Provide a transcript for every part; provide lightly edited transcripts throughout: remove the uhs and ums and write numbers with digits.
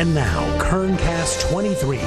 And now, Kerncast 23.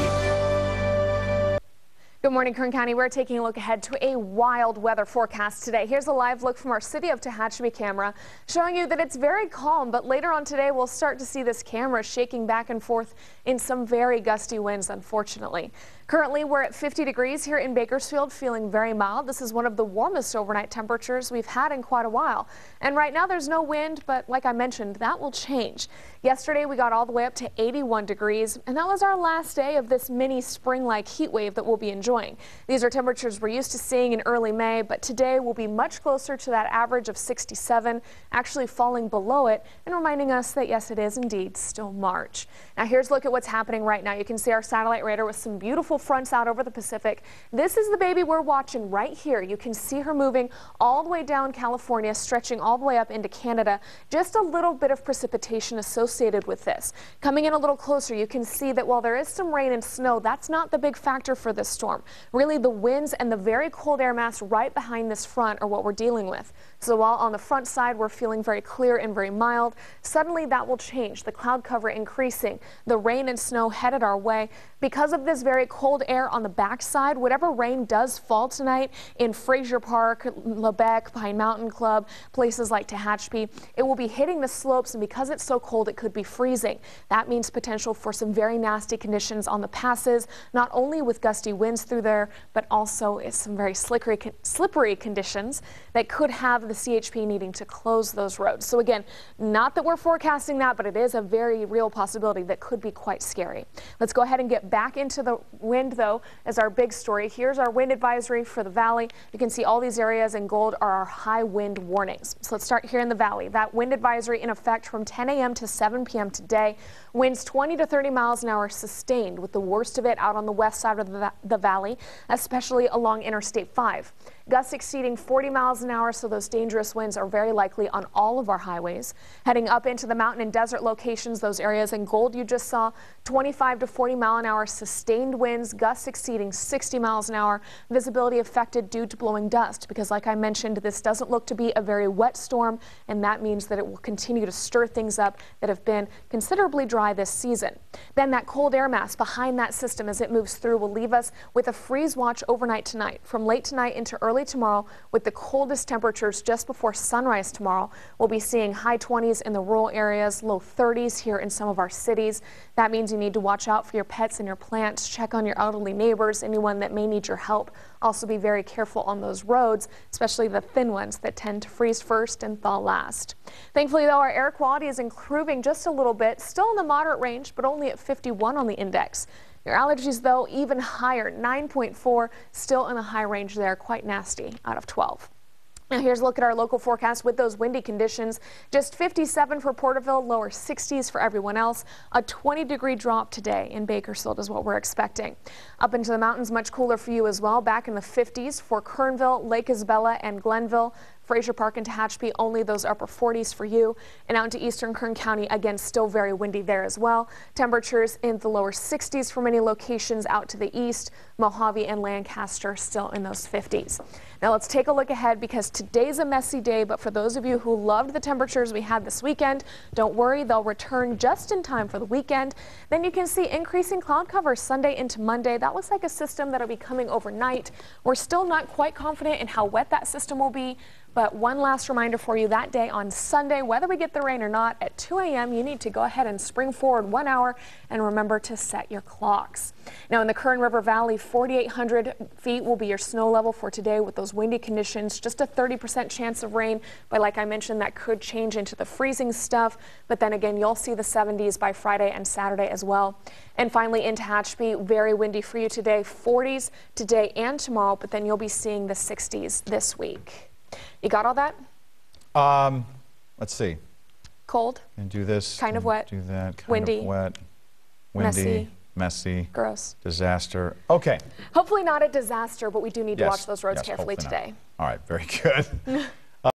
Good morning, Kern County. We're taking a look ahead to a wild weather forecast today. Here's a live look from our City of Tehachapi camera showing you that it's very calm, but later on today we'll start to see this camera shaking back and forth in some very gusty winds, unfortunately. Currently, we're at 50 degrees here in Bakersfield, feeling very mild. This is one of the warmest overnight temperatures we've had in quite a while. And right now there's no wind, but like I mentioned, that will change. Yesterday we got all the way up to 81 degrees, and that was our last day of this mini spring-like heat wave that we'll be enjoying. These are temperatures we're used to seeing in early May, but today will be much closer to that average of 67, actually falling below it and reminding us that yes, it is indeed still March. Now here's a look at what's happening right now. You can see our satellite radar with some beautiful fronts out over the Pacific. This is the baby we're watching right here. You can see her moving all the way down California, stretching all the way up into Canada. Just a little bit of precipitation associated with this. Coming in a little closer, you can see that while there is some rain and snow, that's not the big factor for this storm. Really, the winds and the very cold air mass right behind this front are what we're dealing with. So while on the front side we're feeling very clear and very mild, suddenly that will change. The cloud cover increasing, the rain and snow headed our way. Because of this very cold air on the backside, whatever rain does fall tonight in Frazier Park, Lebec, Pine Mountain Club, places like Tehachapi, it will be hitting the slopes, and because it's so cold, it could be freezing. That means potential for some very nasty conditions on the passes, not only with gusty winds through there, but also some very slippery conditions that could have the CHP needing to close those roads. So again, not that we're forecasting that, but it is a very real possibility that could be quite scary. Let's go ahead and get back into the wind, though, as our big story. Here's our wind advisory for the valley. You can see all these areas in gold are our high wind warnings. So let's start here in the valley. That wind advisory in effect from 10 a.m. to 7 p.m. today. Winds 20 to 30 miles an hour sustained, with the worst of it out on the west side of the valley, especially along Interstate 5. Gusts exceeding 40 miles an hour, so those dangerous winds are very likely on all of our highways. Heading up into the mountain and desert locations, those areas in gold you just saw, 25 to 40 mile an hour sustained winds, gusts exceeding 60 miles an hour. Visibility affected due to blowing dust, because like I mentioned, this doesn't look to be a very wet storm, and that means that it will continue to stir things up that have been considerably dry this season. Then that cold air mass behind that system as it moves through will leave us with a freeze watch overnight tonight. From late tonight into early tomorrow, with the coldest temperatures just before sunrise tomorrow. We'll be seeing high 20s in the rural areas, low 30s here in some of our cities. That means you need to watch out for your pets and your plants, check on your elderly neighbors, anyone that may need your help. Also be very careful on those roads, especially the thin ones that tend to freeze first and thaw last. Thankfully, though, our air quality is improving just a little bit, still in the moderate range, but only at 51 on the index. Your allergies, though, even higher, 9.4, still in the high range there, quite nasty out of 12. Now here's a look at our local forecast with those windy conditions. Just 57 for Porterville, lower 60s for everyone else. A 20-degree drop today in Bakersfield is what we're expecting. Up into the mountains, much cooler for you as well. Back in the 50s for Kernville, Lake Isabella, and Glenville. Frazier Park and Tehachapi, only those upper 40s for you. And out into eastern Kern County, again, still very windy there as well. Temperatures in the lower 60s for many locations out to the east. Mojave and Lancaster still in those 50s. Now let's take a look ahead, because today's a messy day, but for those of you who loved the temperatures we had this weekend, don't worry, they'll return just in time for the weekend. Then you can see increasing cloud cover Sunday into Monday. That looks like a system that'll be coming overnight. We're still not quite confident in how wet that system will be. But one last reminder for you, that day on Sunday, whether we get the rain or not, at 2 a.m. you need to go ahead and spring forward 1 hour and remember to set your clocks. Now in the Kern River Valley, 4,800 feet will be your snow level for today with those windy conditions. Just a 30% chance of rain, but like I mentioned, that could change into the freezing stuff. But then again, you'll see the 70s by Friday and Saturday as well. And finally in Tehachapi, very windy for you today, 40s today and tomorrow, but then you'll be seeing the 60s this week. You got all that? Let's see. Cold. And do this. Kind of wet. Do that. Kind windy. Of wet. Windy. Messy. Gross. Disaster. Okay. Hopefully not a disaster, but we do need to watch those roads carefully today. All right. Very good.